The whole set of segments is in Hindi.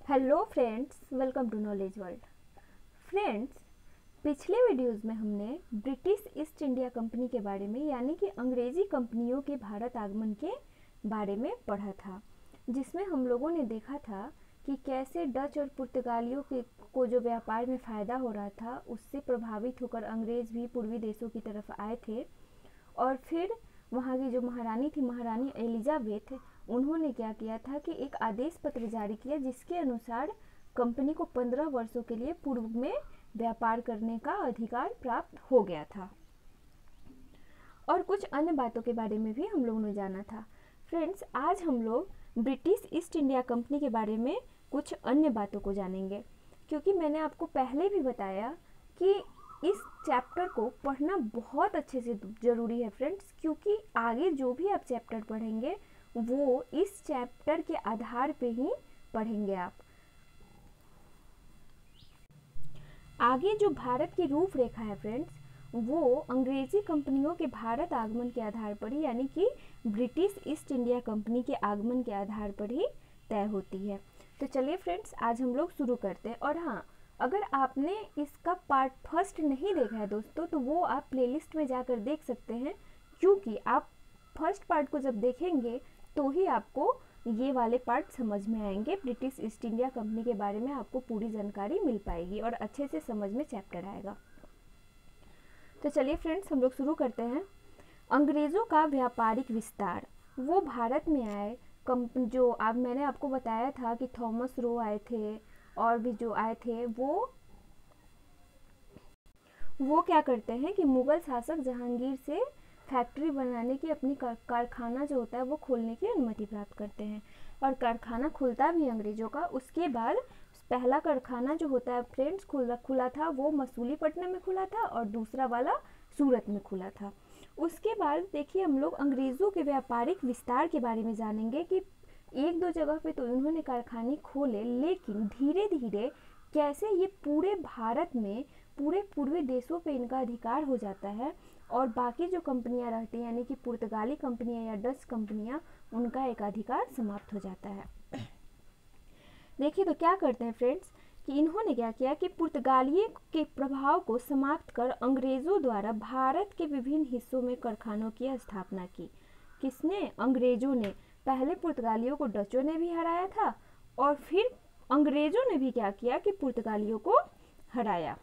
Hello friends, welcome to knowledge world. Friends, पिछले वीडियोस में हमने ब्रिटिश ईस्ट इंडिया कंपनी के बारे में यानी कि अंग्रेजी कंपनियों के भारत आगमन के बारे में पढ़ा था, जिसमें हम लोगों ने देखा था कि कैसे डच और पुर्तगालियों को जो व्यापार में फ़ायदा हो रहा था उससे प्रभावित होकर अंग्रेज़ भी पूर्वी देशों की तरफ आए थे। और फिर वहाँ की जो महारानी थी, महारानी एलिजाबेथ, उन्होंने क्या किया था कि एक आदेश पत्र जारी किया जिसके अनुसार कंपनी को 15 वर्षों के लिए पूर्व में व्यापार करने का अधिकार प्राप्त हो गया था। और कुछ अन्य बातों के बारे में भी हम लोगों ने जाना था। फ्रेंड्स, आज हम लोग ब्रिटिश ईस्ट इंडिया कंपनी के बारे में कुछ अन्य बातों को जानेंगे, क्योंकि मैंने आपको पहले भी बताया कि इस चैप्टर को पढ़ना बहुत अच्छे से ज़रूरी है फ्रेंड्स, क्योंकि आगे जो भी आप चैप्टर पढ़ेंगे वो इस चैप्टर के आधार पे ही पढ़ेंगे आप। आगे जो भारत की रूपरेखा है फ्रेंड्स, वो अंग्रेजी कंपनियों के भारत आगमन के आधार पर ही यानी कि ब्रिटिश ईस्ट इंडिया कंपनी के आगमन के आधार पर ही तय होती है। तो चलिए फ्रेंड्स, आज हम लोग शुरू करते हैं। और हाँ, अगर आपने इसका पार्ट फर्स्ट नहीं देखा है दोस्तों, तो वो आप प्लेलिस्ट में जाकर देख सकते हैं, क्योंकि आप फर्स्ट पार्ट को जब देखेंगे तो ही आपको ये वाले पार्ट समझ में आएंगे। ब्रिटिश ईस्ट इंडिया कंपनी के बारे में आपको पूरी जानकारी मिल पाएगी और अच्छे से समझ में चैप्टर आएगा। तो चलिए फ्रेंड्स, हम लोग शुरू करते हैं। अंग्रेज़ों का व्यापारिक विस्तार, वो भारत में आए। जो अब मैंने आपको बताया था कि थॉमस रो आए थे और भी जो आए थे, वो क्या करते हैं कि मुग़ल शासक जहांगीर से फैक्ट्री बनाने की अपनी कारखाना जो होता है वो खोलने की अनुमति प्राप्त करते हैं। और कारखाना खुलता भी अंग्रेज़ों का। उसके बाद पहला कारखाना जो होता है फ्रेंड्स खुला था वो मसूलीपट्टनम में खुला था और दूसरा वाला सूरत में खुला था। उसके बाद देखिए, हम लोग अंग्रेज़ों के व्यापारिक विस्तार के बारे में जानेंगे कि एक दो जगह पे तो इन्होंने कारखाने खोले, लेकिन धीरे धीरे कैसे ये पूरे भारत में पूरे पूर्वी देशों पे इनका अधिकार हो जाता है और बाकी जो कंपनियां रहती हैं यानी कि पुर्तगाली कंपनियां या डच कंपनियां, उनका एक अधिकार समाप्त हो जाता है। देखिए, तो क्या करते हैं फ्रेंड्स कि इन्होंने क्या किया कि पुर्तगालियों के प्रभाव को समाप्त कर अंग्रेज़ों द्वारा भारत के विभिन्न हिस्सों में कारखानों की स्थापना की। किसने? अंग्रेज़ों ने। पहले पुर्तगालियों को डचों ने भी हराया था और फिर अंग्रेज़ों ने भी क्या किया कि पुर्तगालियों को हराया।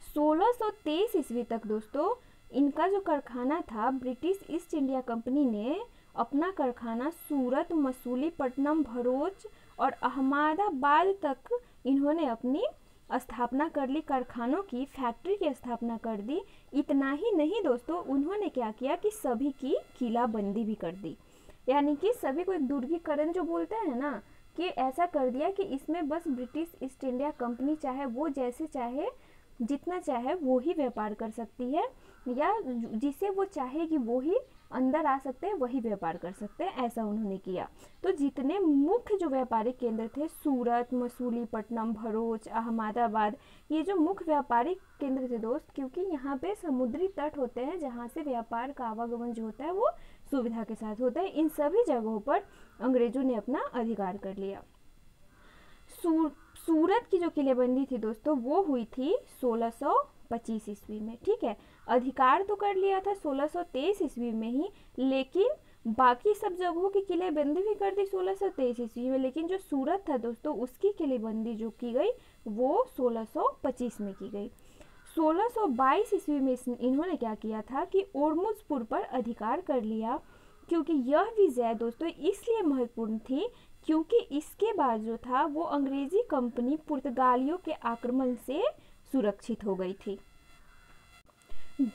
1623 ईस्वी तक दोस्तों इनका जो कारखाना था, ब्रिटिश ईस्ट इंडिया कंपनी ने अपना कारखाना सूरत, मसूलीपट्टनम, भरूच और अहमदाबाद तक इन्होंने अपनी स्थापना कर ली। कारखानों की फैक्ट्री की स्थापना कर दी। इतना ही नहीं दोस्तों, उन्होंने क्या किया कि सभी की किलाबंदी भी कर दी, यानी कि सभी को एक दुर्गीकरण जो बोलते हैं ना, कि ऐसा कर दिया कि इसमें बस ब्रिटिश ईस्ट इंडिया कंपनी चाहे वो जैसे चाहे जितना चाहे वो ही व्यापार कर सकती है, या जिसे वो चाहेगी वो ही अंदर आ सकते हैं, वही व्यापार कर सकते हैं, ऐसा उन्होंने किया। तो जितने मुख्य जो व्यापारिक केंद्र थे, सूरत, मसूलीपट्टनम, भरूच, अहमदाबाद, ये जो मुख्य व्यापारिक केंद्र थे दोस्त, क्योंकि यहाँ पे समुद्री तट होते हैं जहाँ से व्यापार का आवागमन जो होता है वो सुविधा के साथ होता है। इन सभी जगहों पर अंग्रेजों ने अपना अधिकार कर लिया। सूरत की जो किलेबंदी थी दोस्तों वो हुई थी 1625 ईस्वी में। ठीक है, अधिकार तो कर लिया था 1623 ईस्वी में ही, लेकिन बाकी सब जगहों की किलेबंदी भी कर दी 1623 ईस्वी में, लेकिन जो सूरत था दोस्तों उसकी किलेबंदी जो की गई वो 1625 में की गई। 1622 ईस्वी में इन्होंने क्या किया था कि ओरमुजपुर पर अधिकार कर लिया, क्योंकि यह विजय दोस्तों इसलिए महत्वपूर्ण थी क्योंकि इसके बाद जो था वो अंग्रेजी कंपनी पुर्तगालियों के आक्रमण से सुरक्षित हो गई थी।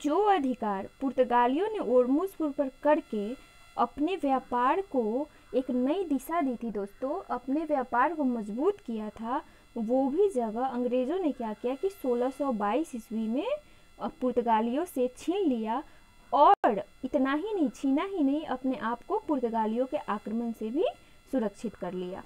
जो अधिकार पुर्तगालियों ने ओरमुजपुर पर करके अपने व्यापार को एक नई दिशा दी थी दोस्तों, अपने व्यापार को मजबूत किया था, वो भी जगह अंग्रेज़ों ने क्या किया कि 1622 ईस्वी में पुर्तगालियों से छीन लिया। और इतना ही नहीं, छीना ही नहीं, अपने आप को पुर्तगालियों के आक्रमण से भी सुरक्षित कर लिया।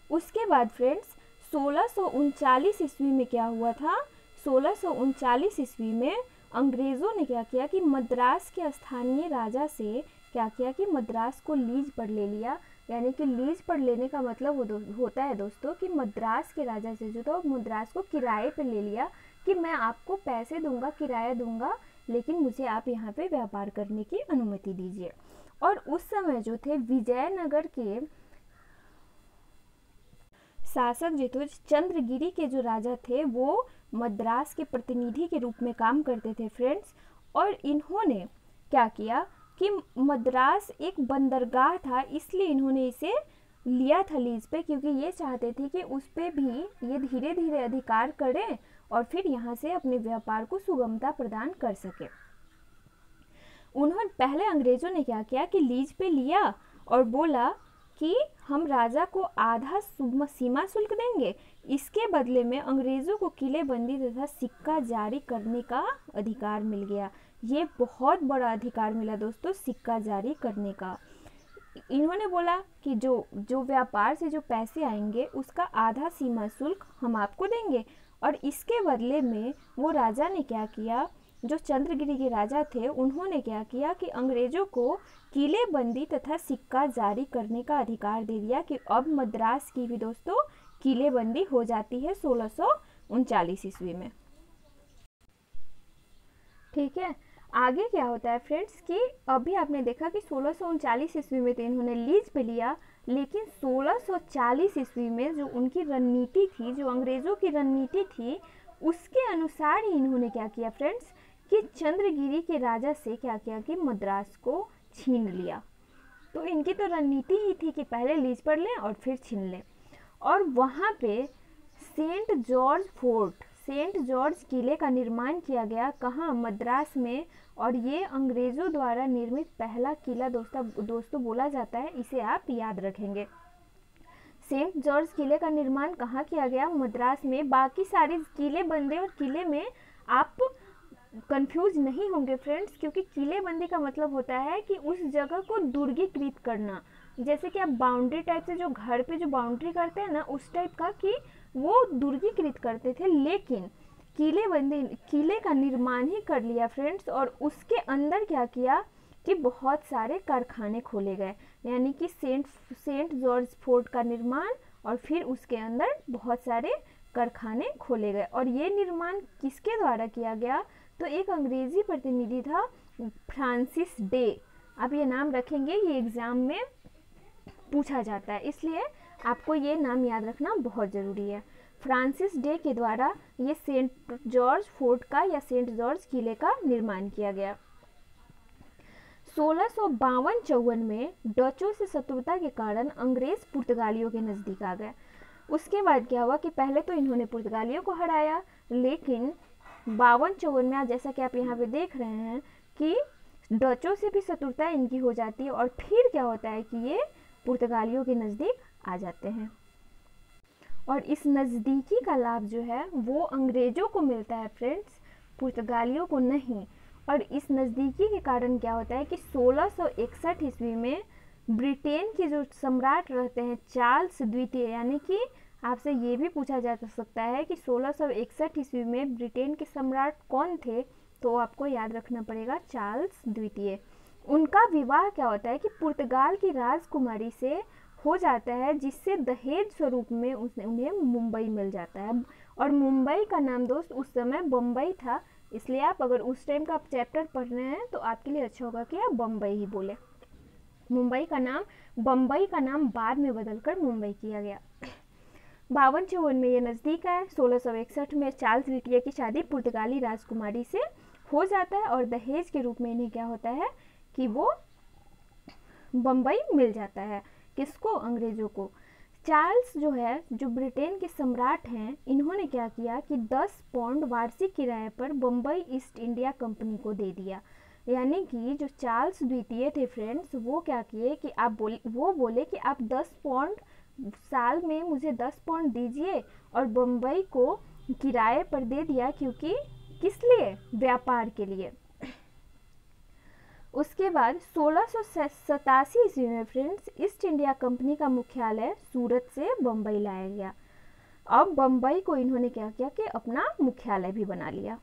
उसके बाद फ्रेंड्स 1639 ईस्वी में क्या हुआ था? 1639 ईस्वी में अंग्रेज़ों ने क्या किया कि मद्रास के स्थानीय राजा से क्या किया कि मद्रास को लीज पर ले लिया, यानी कि लीज पर लेने का मतलब होता है दोस्तों कि मद्रास के राजा से जो था मद्रास को किराए पे ले लिया कि मैं आपको पैसे दूंगा, किराया दूंगा, लेकिन मुझे आप यहाँ पे व्यापार करने की अनुमति दीजिए। और उस समय जो थे विजयनगर के शासक जो थे चंद्रगिरी के जो राजा थे वो मद्रास के प्रतिनिधि के रूप में काम करते थे फ्रेंड्स। और इन्होंने क्या किया कि मद्रास एक बंदरगाह था, इसलिए इन्होंने इसे लिया था लीज पे, क्योंकि ये चाहते थे कि उस पे भी ये धीरे धीरे अधिकार करें और फिर यहाँ से अपने व्यापार को सुगमता प्रदान कर सके। उन्होंने पहले अंग्रेजों ने क्या किया कि लीज पे लिया और बोला कि हम राजा को आधा सीमा शुल्क देंगे, इसके बदले में अंग्रेजों को किलेबंदी तथा सिक्का जारी करने का अधिकार मिल गया। ये बहुत बड़ा अधिकार मिला दोस्तों, सिक्का जारी करने का। इन्होंने बोला कि जो व्यापार से जो पैसे आएंगे उसका आधा सीमा शुल्क हम आपको देंगे। और इसके बदले में वो राजा ने क्या किया, जो चंद्रगिरी के राजा थे उन्होंने क्या किया कि अंग्रेजों को किलेबंदी तथा सिक्का जारी करने का अधिकार दे दिया कि अब मद्रास की भी दोस्तों किलेबंदी हो जाती है 1639 ईस्वी में। ठीक है, आगे क्या होता है फ्रेंड्स कि अभी आपने देखा कि 1639 ईस्वी में तो इन्होंने लीज पे लिया, लेकिन 1640 ईस्वी में जो उनकी रणनीति थी, जो अंग्रेजों की रणनीति थी, उसके अनुसार ही इन्होंने क्या किया फ्रेंड्स कि चंद्रगिरी के राजा से क्या किया कि मद्रास को छीन लिया। तो इनकी तो रणनीति ही थी कि पहले लीज पर लें और फिर छीन लें। और वहाँ पे सेंट जॉर्ज किले का निर्माण किया गया, कहाँ, मद्रास में। और ये अंग्रेजों द्वारा निर्मित पहला किला दोस्तों बोला जाता है, इसे आप याद रखेंगे। सेंट जॉर्ज किले का निर्माण कहाँ किया गया, मद्रास में। बाकी सारे किले बंदे और किले में आप कंफ्यूज नहीं होंगे फ्रेंड्स, क्योंकि किलेबंदी का मतलब होता है कि उस जगह को दुर्गीकृत करना, जैसे कि आप बाउंड्री टाइप से जो घर पे जो बाउंड्री करते हैं ना, उस टाइप का कि वो दुर्गीकृत करते थे। लेकिन किले का निर्माण ही कर लिया फ्रेंड्स, और उसके अंदर क्या किया कि बहुत सारे कारखाने खोले गए, यानी कि सेंट जॉर्ज फोर्ट का निर्माण, और फिर उसके अंदर बहुत सारे कारखाने खोले गए। और ये निर्माण किसके द्वारा किया गया, तो एक अंग्रेजी प्रतिनिधि था फ्रांसिस डे। आप ये नाम रखेंगे, ये एग्जाम में पूछा जाता है, इसलिए आपको ये नाम याद रखना बहुत ज़रूरी है। फ्रांसिस डे के द्वारा ये सेंट जॉर्ज फोर्ट का या सेंट जॉर्ज किले का निर्माण किया गया। 1652-54 में डचों से शत्रुता के कारण अंग्रेज पुर्तगालियों के नज़दीक आ गए। उसके बाद क्या हुआ कि पहले तो इन्होंने पुर्तगालियों को हराया, लेकिन 52-54 में जैसा कि आप यहाँ पे देख रहे हैं कि डचों से भी शत्रुता इनकी हो जाती है, और फिर क्या होता है कि ये पुर्तगालियों के नज़दीक आ जाते हैं। और इस नज़दीकी का लाभ जो है वो अंग्रेजों को मिलता है फ्रेंड्स, पुर्तगालियों को नहीं। और इस नज़दीकी के कारण क्या होता है कि 1661 ईस्वी में ब्रिटेन के जो सम्राट रहते हैं चार्ल्स द्वितीय, यानी कि आपसे ये भी पूछा जा सकता है कि 1661 ईस्वी में ब्रिटेन के सम्राट कौन थे, तो आपको याद रखना पड़ेगा चार्ल्स द्वितीय। उनका विवाह क्या होता है कि पुर्तगाल की राजकुमारी से हो जाता है, जिससे दहेज स्वरूप में उन्हें मुंबई मिल जाता है। और मुंबई का नाम दोस्त उस समय बम्बई था, इसलिए आप अगर उस टाइम का आप चैप्टर पढ़ रहे हैं तो आपके लिए अच्छा होगा कि आप बम्बई ही बोले। बम्बई का नाम बाद में बदलकर मुंबई किया गया। 52-54 में ये नज़दीक है। 1661 में चार्ल्स द्वितीय की शादी पुर्तगाली राजकुमारी से हो जाता है, और दहेज के रूप में इन्हें क्या होता है कि वो बम्बई मिल जाता है। किसको, अंग्रेजों को। चार्ल्स जो है, जो ब्रिटेन के सम्राट हैं, इन्होंने क्या किया कि 10 पाउंड वार्षिक किराए पर बम्बई ईस्ट इंडिया कंपनी को दे दिया। यानी कि जो चार्ल्स द्वितीय थे फ्रेंड्स, वो क्या किए कि वो बोले कि आप 10 पाउंड साल में मुझे 10 पाउंड दीजिए, और बम्बई को किराए पर दे दिया, क्योंकि किस लिए, व्यापार के लिए। उसके बाद 1687 ईस्वी में फ्रेंड्स ईस्ट इंडिया कंपनी का मुख्यालय सूरत से बम्बई लाया गया। अब बम्बई को इन्होंने क्या किया कि अपना मुख्यालय भी बना लिया।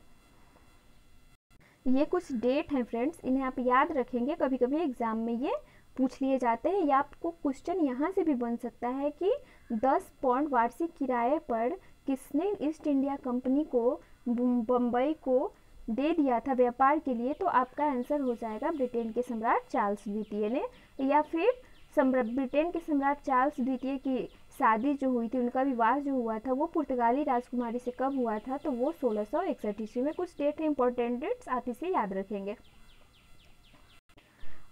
ये कुछ डेट हैं फ्रेंड्स, इन्हें आप याद रखेंगे, कभी कभी एग्जाम में ये पूछ लिए जाते हैं। या आपको क्वेश्चन यहाँ से भी बन सकता है कि 10 पाउंड वार्षिक किराए पर किसने ईस्ट इंडिया कंपनी को बम्बई को दे दिया था व्यापार के लिए, तो आपका आंसर हो जाएगा ब्रिटेन के सम्राट चार्ल्स द्वितीय ने। या फिर ब्रिटेन के सम्राट चार्ल्स द्वितीय की शादी जो हुई थी, उनका विवाह जो हुआ था वो पुर्तगाली राजकुमारी से कब हुआ था, तो वो 1661 ईस्वी में। कुछ डेट है इंपॉर्टेंट डेट्स, आप इसे याद रखेंगे।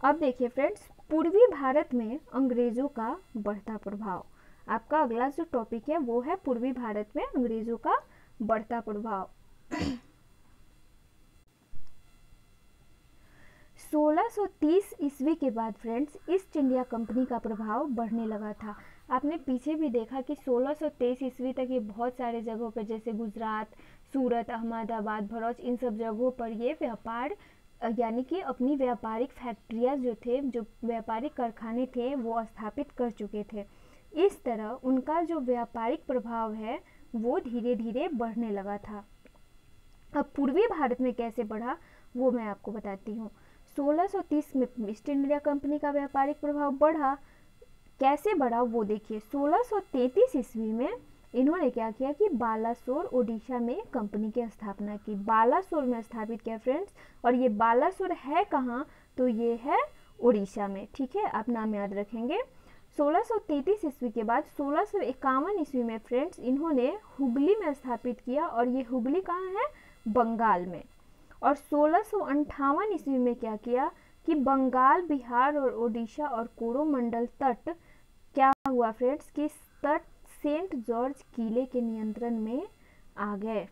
अब देखिए फ्रेंड्स, पूर्वी भारत में अंग्रेजों का बढ़ता प्रभाव। आपका अगला जो टॉपिक है वो है पूर्वी भारत में अंग्रेजों का बढ़ता प्रभाव। 1630 ईस्वी के बाद फ्रेंड्स ईस्ट इंडिया कंपनी का प्रभाव बढ़ने लगा था। आपने पीछे भी देखा कि 1623 ईस्वी तक ये बहुत सारे जगहों पर, जैसे गुजरात, सूरत, अहमदाबाद, भरूच, इन सब जगहों पर ये व्यापार यानी कि अपनी व्यापारिक फैक्ट्रियाँ जो थे, जो व्यापारिक कारखाने थे, वो स्थापित कर चुके थे। इस तरह उनका जो व्यापारिक प्रभाव है वो धीरे धीरे बढ़ने लगा था। अब पूर्वी भारत में कैसे बढ़ा वो मैं आपको बताती हूँ। 1630 में ईस्ट इंडिया कंपनी का व्यापारिक प्रभाव बढ़ा। कैसे बढ़ा वो देखिए। 1633 ईस्वी में इन्होंने क्या किया कि बालासोर ओडिशा में कंपनी की स्थापना की। बालासोर में स्थापित किया फ्रेंड्स, और ये बालासोर है कहाँ, तो ये है ओडिशा में। ठीक है, आप नाम याद रखेंगे। 1633 ईस्वी के बाद 1651 ईस्वी में फ्रेंड्स इन्होंने हुगली में स्थापित किया, और ये हुगली कहाँ है, बंगाल में। और 1658 ईस्वी में क्या किया कि बंगाल, बिहार और ओडिशा और कोरोमंडल तट क्या हुआ फ्रेंड्स कि तट सेंट जॉर्ज किले के नियंत्रण में आ गए।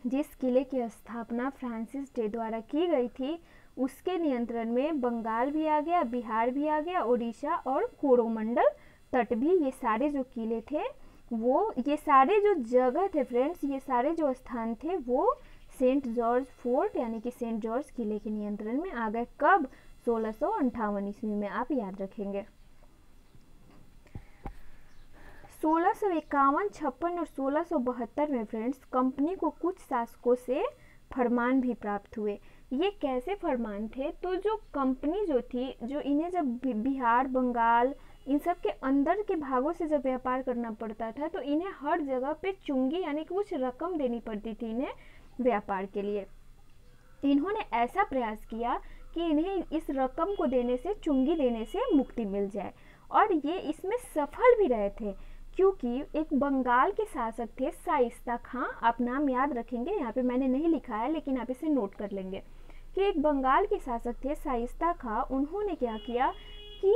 जिस किले की स्थापना फ्रांसिस डे द्वारा की गई थी उसके नियंत्रण में बंगाल भी आ गया, बिहार भी आ गया, ओडिशा और कोरोमंडल तट भी। ये सारे जो किले थे वो, ये सारे जो जगह थे फ्रेंड्स, ये सारे जो स्थान थे वो सेंट जॉर्ज फोर्ट यानी कि सेंट जॉर्ज किले के नियंत्रण में आ गए। कब, 1658 ईस्वी में, आप याद रखेंगे। 1651, 56 और 1672 में फ्रेंड्स कंपनी को कुछ शासकों से फरमान भी प्राप्त हुए। ये कैसे फरमान थे, तो जो कंपनी जो थी, जो इन्हें जब बिहार, बंगाल, इन सब के अंदर के भागों से जब व्यापार करना पड़ता था तो इन्हें हर जगह पे चुंगी यानी कि कुछ रकम देनी पड़ती थी इन्हें व्यापार के लिए। इन्होंने ऐसा प्रयास किया कि इन्हें इस रकम को देने से, चुंगी देने से मुक्ति मिल जाए, और ये इसमें सफल भी रहे थे। क्योंकि एक बंगाल के शासक थे शाइस्ता खां, आप नाम याद रखेंगे, यहाँ पे मैंने नहीं लिखा है लेकिन आप इसे नोट कर लेंगे कि एक बंगाल के शासक थे शाइस्ता खां। उन्होंने क्या किया कि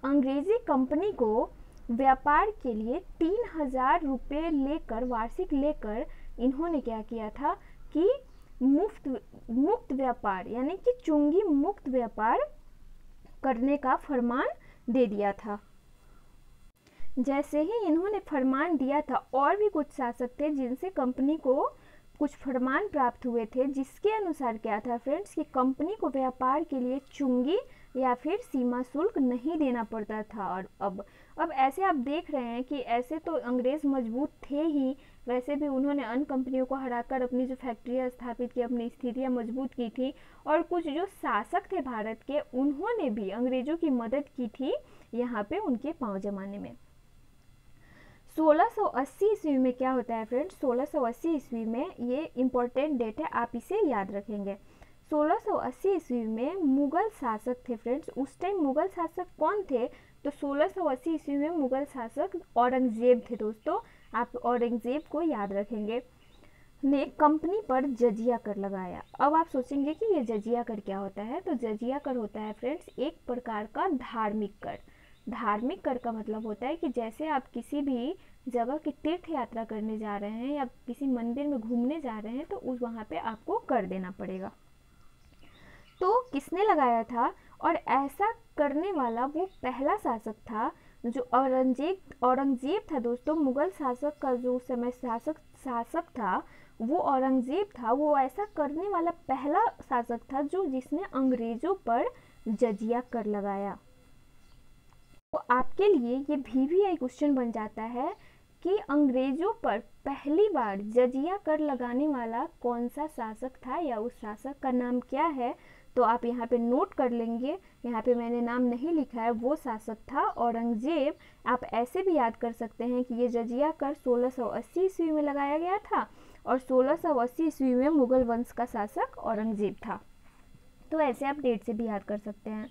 अंग्रेजी कंपनी को व्यापार के लिए 3000 रुपये लेकर, वार्षिक लेकर, इन्होंने क्या किया था कि मुक्त व्यापार यानी कि चुंगी मुक्त व्यापार करने का फरमान दे दिया था। जैसे ही इन्होंने फरमान दिया था, और भी कुछ शासक थे जिनसे कंपनी को कुछ फरमान प्राप्त हुए थे, जिसके अनुसार क्या था फ्रेंड्स कि कंपनी को व्यापार के लिए चुंगी या फिर सीमा शुल्क नहीं देना पड़ता था। और अब ऐसे आप देख रहे हैं कि ऐसे तो अंग्रेज मजबूत थे ही, वैसे भी उन्होंने अन्य कंपनियों को हराकर अपनी जो फैक्ट्रियाँ स्थापित की, अपनी स्थितियाँ मजबूत की थी। और कुछ जो शासक थे भारत के, उन्होंने भी अंग्रेजों की मदद की थी यहाँ पे उनके पाँव जमाने में। 1680 ईस्वी में क्या होता है फ्रेंड्स, 1680 ईस्वी में, ये इम्पोर्टेंट डेट है, आप इसे याद रखेंगे। 1680 ईस्वी में मुगल शासक थे फ्रेंड्स। उस टाइम मुगल शासक कौन थे, तो 1680 ईस्वी में मुगल शासक औरंगजेब थे दोस्तों, आप औरंगजेब को याद रखेंगे, ने कंपनी पर जजिया कर लगाया। अब आप सोचेंगे कि ये जजिया कर क्या होता है, तो जजिया कर होता है फ्रेंड्स एक प्रकार का धार्मिक कर। धार्मिक कर का मतलब होता है कि जैसे आप किसी भी जगह की तीर्थ यात्रा करने जा रहे हैं या किसी मंदिर में घूमने जा रहे हैं तो उस वहाँ पे आपको कर देना पड़ेगा। तो किसने लगाया था, और ऐसा करने वाला वो पहला शासक था जो औरंगजेब था दोस्तों। मुगल शासक का जो समय शासक था वो औरंगजेब था। वो ऐसा करने वाला पहला शासक था जो जिसने अंग्रेजों पर जजिया कर लगाया। तो आपके लिए ये VVI क्वेश्चन बन जाता है कि अंग्रेजों पर पहली बार जजिया कर लगाने वाला कौन सा शासक था या उस शासक का नाम क्या है, तो आप यहाँ पे नोट कर लेंगे, यहाँ पे मैंने नाम नहीं लिखा है, वो शासक था औरंगजेब। आप ऐसे भी याद कर सकते हैं कि ये जजिया कर 1680 ईस्वी में लगाया गया था और 1680 ईस्वी में मुगल वंश का शासक औरंगजेब था। तो ऐसे आप डेट से भी याद कर सकते हैं।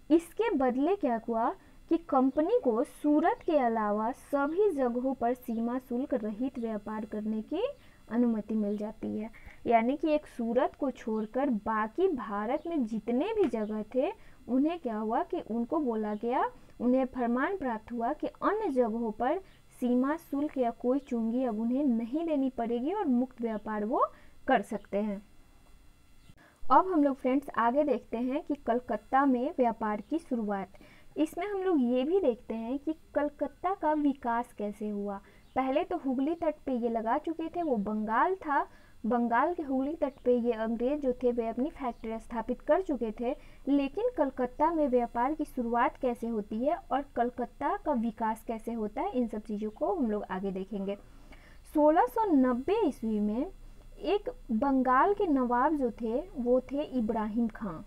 इसके बदले क्या हुआ कि कंपनी को सूरत के अलावा सभी जगहों पर सीमा शुल्क रहित व्यापार करने की अनुमति मिल जाती है। यानी कि एक सूरत को छोड़कर बाकी भारत में जितने भी जगह थे उन्हें क्या हुआ कि उनको बोला गया, उन्हें फरमान प्राप्त हुआ कि अन्य जगहों पर सीमा शुल्क या कोई चुंगी अब उन्हें नहीं देनी पड़ेगी और मुक्त व्यापार वो कर सकते हैं। अब हम लोग फ्रेंड्स आगे देखते हैं कि कलकत्ता में व्यापार की शुरुआत। इसमें हम लोग ये भी देखते हैं कि कलकत्ता का विकास कैसे हुआ। पहले तो हुगली तट पे ये लगा चुके थे, वो बंगाल था, बंगाल के हुगली तट पे ये अंग्रेज जो थे वे अपनी फैक्ट्री स्थापित कर चुके थे। लेकिन कलकत्ता में व्यापार की शुरुआत कैसे होती है और कलकत्ता का विकास कैसे होता है, इन सब चीज़ों को हम लोग आगे देखेंगे। 1690 ईस्वी में एक बंगाल के नवाब जो थे वो थे इब्राहिम खां।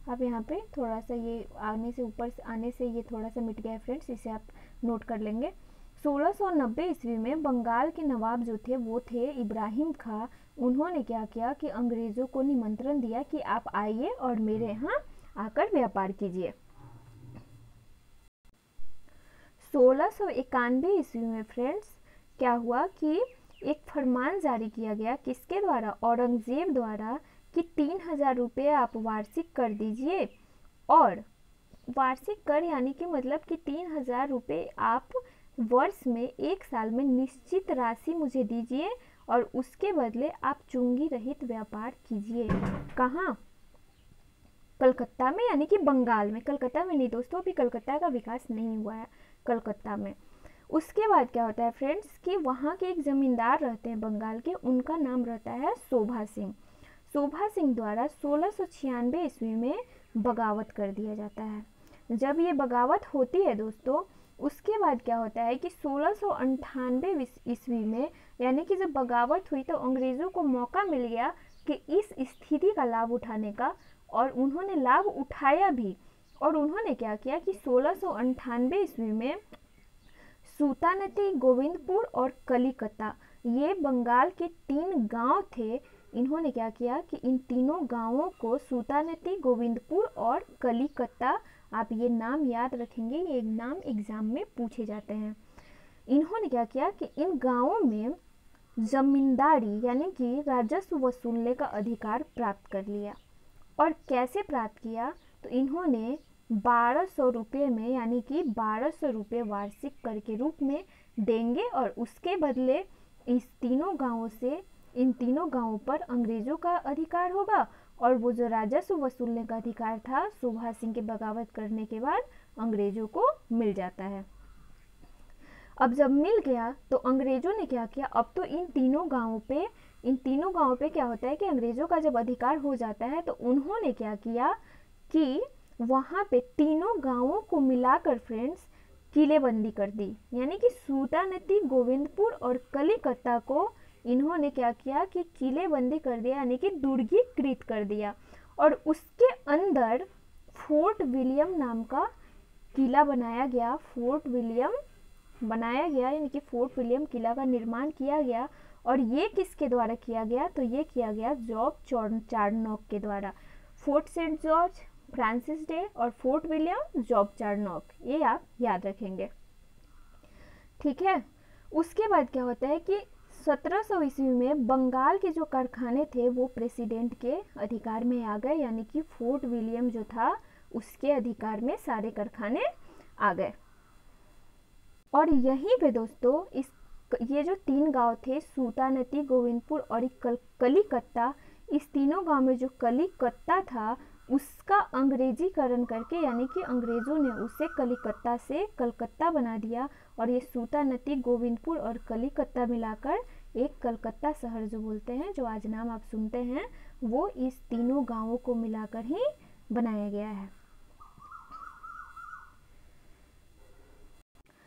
अब यहाँ पे थोड़ा सा ये आने से ऊपर से आने से ये थोड़ा सा मिट गया फ्रेंड्स, इसे आप नोट कर लेंगे। 1690 ईस्वी में बंगाल के नवाब जो थे वो थे इब्राहिम खां। उन्होंने क्या किया कि अंग्रेज़ों को निमंत्रण दिया कि आप आइए और मेरे यहाँ आकर व्यापार कीजिए। 1691 ईस्वी में फ्रेंड्स क्या हुआ कि एक फरमान जारी किया गया, किसके द्वारा, औरंगजेब द्वारा, कि 3000 रुपये आप वार्षिक कर दीजिए। और वार्षिक कर यानी कि मतलब कि 3000 रुपये आप वर्ष में, एक साल में निश्चित राशि मुझे दीजिए और उसके बदले आप चुंगी रहित व्यापार कीजिए। कहाँ, कलकत्ता में, यानी कि बंगाल में। कलकत्ता में नहीं दोस्तों, अभी कलकत्ता का विकास नहीं हुआ है कलकत्ता में। उसके बाद क्या होता है फ्रेंड्स कि वहाँ के एक ज़मींदार रहते हैं बंगाल के, उनका नाम रहता है शोभा सिंह। शोभा सिंह द्वारा 1696 ईस्वी में बगावत कर दिया जाता है। जब ये बगावत होती है दोस्तों, उसके बाद क्या होता है कि 1698 ईस्वी में, यानी कि जब बगावत हुई तो अंग्रेज़ों को मौका मिल गया कि इस स्थिति का लाभ उठाने का, और उन्होंने लाभ उठाया भी। और उन्होंने क्या किया कि 1698 ईस्वी में सूतानती, गोविंदपुर और कलिकता, ये बंगाल के 3 गांव थे। इन्होंने क्या किया कि इन तीनों गांवों को सूतानती, गोविंदपुर और कलिकता, आप ये नाम याद रखेंगे, ये नाम एग्जाम में पूछे जाते हैं। इन्होंने क्या किया कि इन गांवों में जमींदारी यानी कि राजस्व वसूलने का अधिकार प्राप्त कर लिया। और कैसे प्राप्त किया, तो इन्होंने 1200 रुपये में, यानी कि 1200 रुपये वार्षिक कर के रूप में देंगे और उसके बदले इस तीनों गांवों से, इन तीनों गांवों पर अंग्रेज़ों का अधिकार होगा और वो जो राजस्व वसूलने का अधिकार था शोभा सिंह के बगावत करने के बाद अंग्रेज़ों को मिल जाता है। अब जब मिल गया तो अंग्रेज़ों ने क्या किया, अब तो इन तीनों गांवों पे क्या होता है कि अंग्रेज़ों का जब अधिकार हो जाता है तो उन्होंने क्या किया कि वहाँ पे तीनों गांवों को मिलाकर फ्रेंड्स किलेबंदी कर दी। यानी कि सूतानती, गोविंदपुर और कलिकता को इन्होंने क्या किया कि किलेबंदी कर दिया, यानी कि दुर्गीकृत कर दिया। और उसके अंदर फोर्ट विलियम नाम का किला बनाया गया, फोर्ट विलियम बनाया गया, यानी कि फोर्ट विलियम किला का निर्माण किया गया। और ये किसके द्वारा किया गया, तो ये किया गया जॉब चार्नोक के द्वारा। Fort Saint George, Francis Day और फोर्ट विलियम, जॉब चार्नोक, ये आप याद रखेंगे, ठीक है। उसके बाद क्या होता है कि 1700 ईस्वी में बंगाल के जो कारखाने थे वो प्रेसिडेंट के अधिकार में आ गए, यानी कि फोर्ट विलियम जो था उसके अधिकार में सारे कारखाने आ गए। और यहीं पे दोस्तों ये जो 3 गांव थे सूतानती, गोविंदपुर और कलिकता, इस तीनों गांव में जो कलिकता था उसका अंग्रेजीकरण करके, यानी कि अंग्रेज़ों ने उसे कलिकता से कलकत्ता बना दिया और ये सूतानती, गोविंदपुर और कलिकता मिलाकर एक कलकत्ता शहर जो बोलते हैं, जो आज नाम आप सुनते हैं, वो इस तीनों गांवों को मिलाकर ही बनाया गया है।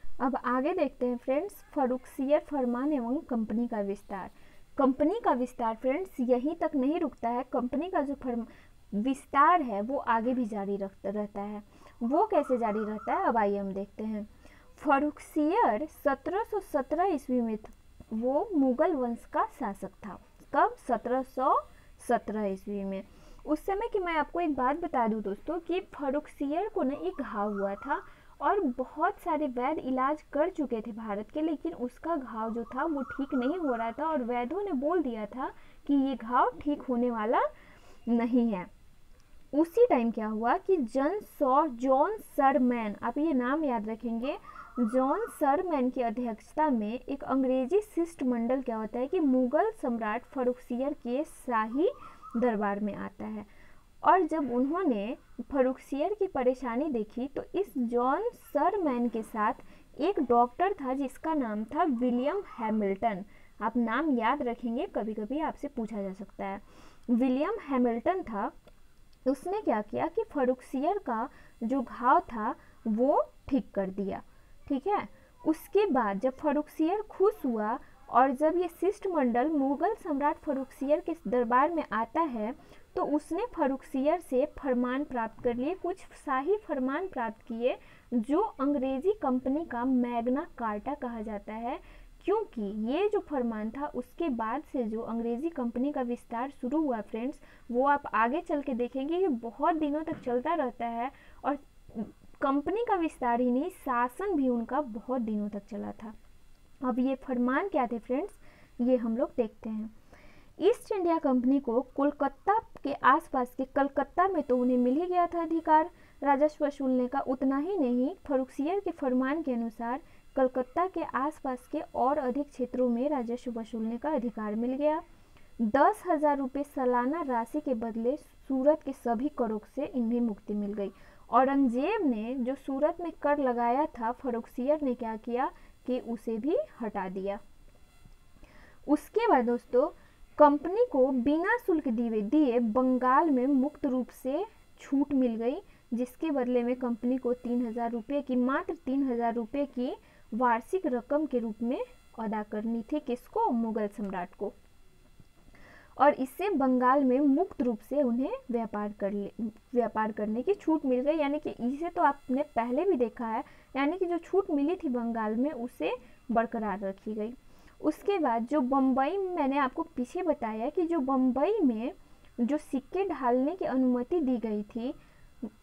अब आगे देखते हैं फ्रेंड्स फर्रुखसियर फरमान एवं कंपनी का विस्तार। कंपनी का विस्तार फ्रेंड्स यहीं तक नहीं रुकता है। कंपनी का जो विस्तार है वो आगे भी जारी रहता है। वो कैसे जारी रहता है, अब आइए हम देखते हैं। फर्रुखसियर 1717 ईस्वी में वो मुगल वंश का शासक था। कब? 1717 ईस्वी में। उस समय की मैं आपको एक बात बता दूं दोस्तों कि फर्रुखसियर को ना एक घाव हुआ था और बहुत सारे वैद्य इलाज कर चुके थे भारत के, लेकिन उसका घाव जो था वो ठीक नहीं हो रहा था और वैद्यों ने बोल दिया था कि ये घाव ठीक होने वाला नहीं है। उसी टाइम क्या हुआ कि जॉन सरमैन, आप ये नाम याद रखेंगे, जॉन सरमैन की अध्यक्षता में एक अंग्रेजी शिष्टमंडल क्या होता है कि मुगल सम्राट फर्रुखसियर के शाही दरबार में आता है। और जब उन्होंने फर्रुखसियर की परेशानी देखी तो इस जॉन सरमैन के साथ एक डॉक्टर था जिसका नाम था विलियम हैमिल्टन। आप नाम याद रखेंगे, कभी कभी आपसे पूछा जा सकता है। विलियम हैमिल्टन था। उसने क्या किया कि फर्रुखसियर का जो घाव था वो ठीक कर दिया। ठीक है। उसके बाद जब फर्रुखसियर खुश हुआ और जब ये शिष्टमंडल मुगल सम्राट फर्रुखसियर के दरबार में आता है तो उसने फर्रुखसियर से फरमान प्राप्त कर लिए, कुछ शाही फरमान प्राप्त किए जो अंग्रेजी कंपनी का मैग्ना कार्टा कहा जाता है। क्योंकि ये जो फरमान था उसके बाद से जो अंग्रेजी कंपनी का विस्तार शुरू हुआ फ्रेंड्स, वो आप आगे चल के देखेंगे कि बहुत दिनों तक चलता रहता है और कंपनी का विस्तार ही नहीं, शासन भी उनका बहुत दिनों तक चला था। अब ये फरमान क्या थे फ्रेंड्स, ये हम लोग देखते हैं। ईस्ट इंडिया कंपनी को कोलकाता के आसपास के कलकत्ता में तो उन्हें मिल ही गया था अधिकार राजस्व वसूलने का। उतना ही नहीं, फर्रुखसियर के फरमान के अनुसार कलकत्ता के आसपास के और अधिक क्षेत्रों में राजस्व वसूलने का अधिकार मिल गया। 10,000 रुपये सालाना राशि के बदले सूरत के सभी करों से इन्हें मुक्ति मिल गई। औरंगजेब ने जो सूरत में कर लगाया था, फर्रुखसियर ने क्या किया कि उसे भी हटा दिया। उसके बाद दोस्तों कंपनी को बिना शुल्क दिए बंगाल में मुक्त रूप से छूट मिल गई, जिसके बदले में कंपनी को 3,000 रुपये की, मात्र 3,000 रुपये की वार्षिक रकम के रूप में अदा करनी थी। किसको? मुगल सम्राट को। और इससे बंगाल में मुक्त रूप से उन्हें व्यापार करने की छूट मिल गई। यानी कि इसे तो आपने पहले भी देखा है, यानी कि जो छूट मिली थी बंगाल में उसे बरकरार रखी गई। उसके बाद जो बम्बई, मैंने आपको पीछे बताया कि जो बम्बई में जो सिक्के ढालने की अनुमति दी गई थी,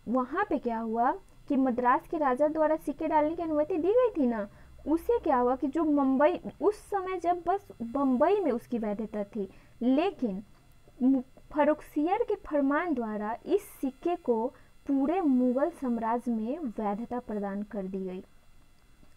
वहाँ पे क्या हुआ कि मद्रास के राजा द्वारा सिक्के डालने की अनुमति दी गई थी ना, उसे क्या हुआ कि जो मुंबई, उस समय जब बस बम्बई में उसकी वैधता थी, लेकिन फर्रुखसियर के फरमान द्वारा इस सिक्के को पूरे मुगल साम्राज्य में वैधता प्रदान कर दी गई।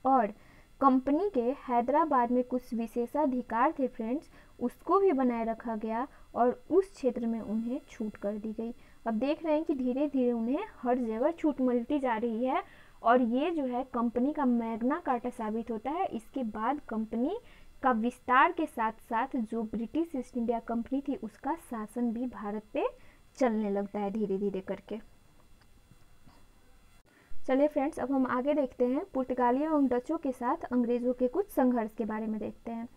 और कंपनी के हैदराबाद में कुछ विशेषाधिकार थे फ्रेंड्स, उसको भी बनाए रखा गया और उस क्षेत्र में उन्हें छूट कर दी गई। अब देख रहे हैं कि धीरे धीरे उन्हें हर जगह छूट मिलती जा रही है और ये जो है कंपनी का मैग्ना कार्टा साबित होता है। इसके बाद कंपनी का विस्तार के साथ साथ जो ब्रिटिश ईस्ट इंडिया कंपनी थी उसका शासन भी भारत पे चलने लगता है धीरे धीरे करके। चलिए फ्रेंड्स, अब हम आगे देखते हैं पुर्तगालियों एवं डचों के साथ अंग्रेजों के कुछ संघर्ष के बारे में देखते हैं।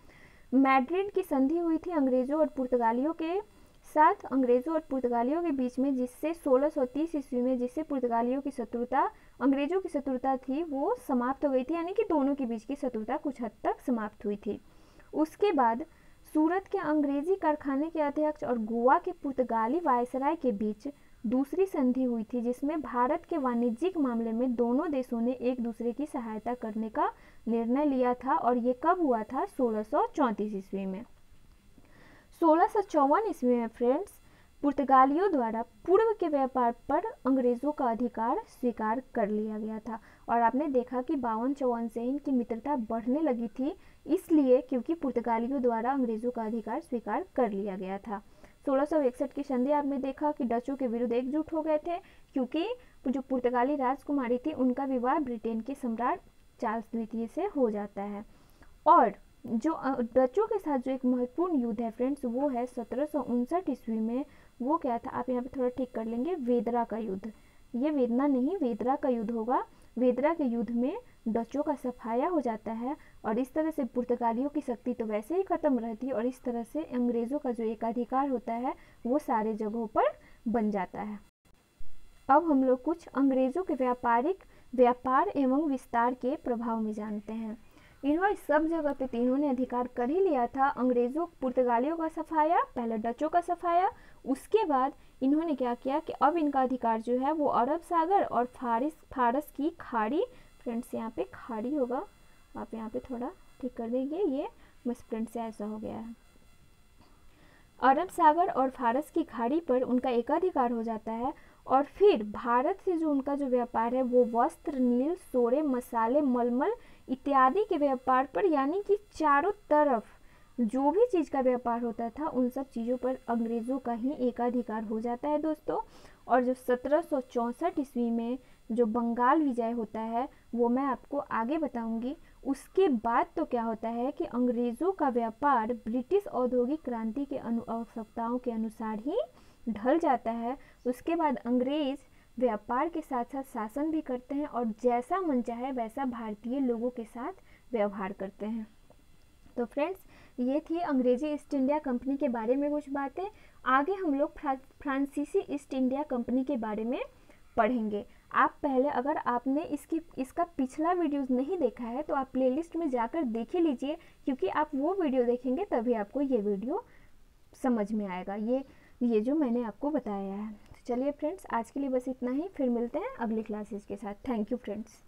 मैड्रिड की संधि हुई थी अंग्रेजों और पुर्तगालियों के साथ, अंग्रेजों और पुर्तगालियों के बीच में, जिससे 1630 ईस्वी में जिससे पुर्तगालियों की शत्रुता अंग्रेजों की शत्रुता थी वो समाप्त हो गई थी। यानी कि दोनों के बीच की शत्रुता कुछ हद तक समाप्त हुई थी। उसके बाद सूरत के अंग्रेजी कारखाने के अध्यक्ष और गोवा के पुर्तगाली वायसराय के बीच दूसरी संधि हुई थी, जिसमें भारत के वाणिज्यिक मामले में दोनों देशों ने एक दूसरे की सहायता करने का निर्णय लिया था। और ये कब हुआ था? 1634 ईस्वी में। 1654 ईस्वी में फ्रेंड्स पुर्तगालियों द्वारा पूर्व के व्यापार पर अंग्रेजों का अधिकार स्वीकार कर लिया गया था। और आपने देखा कि 52-54 से इनकी मित्रता बढ़ने लगी थी, इसलिए क्योंकि पुर्तगालियों द्वारा अंग्रेजों का अधिकार स्वीकार कर लिया गया था। 1661 की संधि आपने देखा कि डचों के विरुद्ध एकजुट हो गए थे, क्योंकि जो पुर्तगाली राजकुमारी थी उनका विवाह ब्रिटेन के सम्राट चार्ल्स द्वितीय से हो जाता है। और जो डचों के साथ जो एक महत्वपूर्ण युद्ध है फ्रेंड्स, वो है 1759 ईस्वी में। वो क्या था, आप यहाँ पे थोड़ा ठीक कर लेंगे, वेदरा का युद्ध। ये वेदना नहीं, वेदरा का युद्ध होगा। वेदरा के युद्ध में डचों का सफाया हो जाता है और इस तरह से पुर्तगालियों की शक्ति तो वैसे ही खत्म रहती है और इस तरह से अंग्रेजों का जो एकाधिकार होता है वो सारे जगहों पर बन जाता है। अब हम लोग कुछ अंग्रेजों के व्यापार एवं विस्तार के प्रभाव में जानते हैं। इन्होंने सब जगह पे इन्होंने अधिकार कर ही लिया था। अंग्रेजों पुर्तगालियों का सफाया, पहले डचों का सफाया, उसके बाद इन्होंने क्या किया कि अब इनका अधिकार जो है वो अरब सागर और फारस की खाड़ी, फ्रेंड्स यहाँ पे खाड़ी होगा, आप यहाँ पे थोड़ा ठीक कर देंगे, ये मिसप्रिंट से ऐसा हो गया है। अरब सागर और फारस की खाड़ी पर उनका एकाधिकार हो जाता है। और फिर भारत से जो उनका जो व्यापार है वो वस्त्र, नील, सोरे, मसाले, मलमल इत्यादि के व्यापार पर, यानी कि चारों तरफ जो भी चीज़ का व्यापार होता था उन सब चीज़ों पर अंग्रेज़ों का ही एकाधिकार हो जाता है दोस्तों। और जो 1764 ईस्वी में जो बंगाल विजय होता है वो मैं आपको आगे बताऊंगी। उसके बाद तो क्या होता है कि अंग्रेज़ों का व्यापार ब्रिटिश औद्योगिक क्रांति के आवश्यकताओं के अनुसार ही ढल जाता है। उसके बाद अंग्रेज व्यापार के साथ साथ शासन भी करते हैं और जैसा मन चाहे वैसा भारतीय लोगों के साथ व्यवहार करते हैं। तो फ्रेंड्स, ये थी अंग्रेजी ईस्ट इंडिया कंपनी के बारे में कुछ बातें। आगे हम लोग फ्रांसीसी ईस्ट इंडिया कंपनी के बारे में पढ़ेंगे। आप पहले, अगर आपने इसका पिछला वीडियोस नहीं देखा है तो आप प्लेलिस्ट में जाकर देख ही लीजिए, क्योंकि आप वो वीडियो देखेंगे तभी आपको ये वीडियो समझ में आएगा, ये जो मैंने आपको बताया है। तो चलिए फ्रेंड्स, आज के लिए बस इतना ही, फिर मिलते हैं अगली क्लासेस के साथ। Thank you friends.